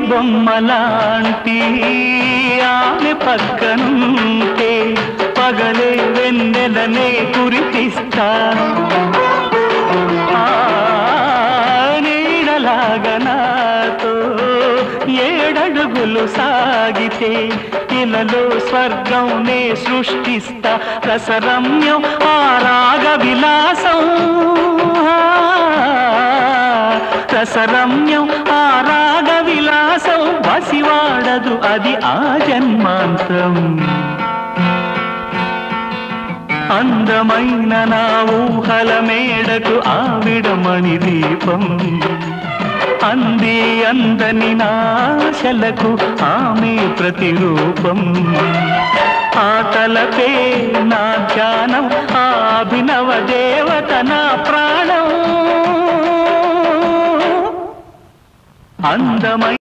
బొమ్మలాంటి ఆమె పక్కనుంటే పగలే వెన్నెలనే కురిపిస్తా నీడలాగా నాతో ఏడడుగులు సాగితే ఇలలో స్వర్గం నే సృష్టిస్తా రసరమ్యం ఆ రాగ విలాసం రసరమ్యం ఆ రాగ విలాసం వసివాడదు అది ఆ జన్మాంతం అందమైన నా ఊహల మేడకు ఆవిడమణి దీపం అంది అందని నాశలకు ఆమె ప్రతిరూపం ఆ తలపే నా ధ్యానం ఆ అభినవ దేవత నా ప్రాణం అందమై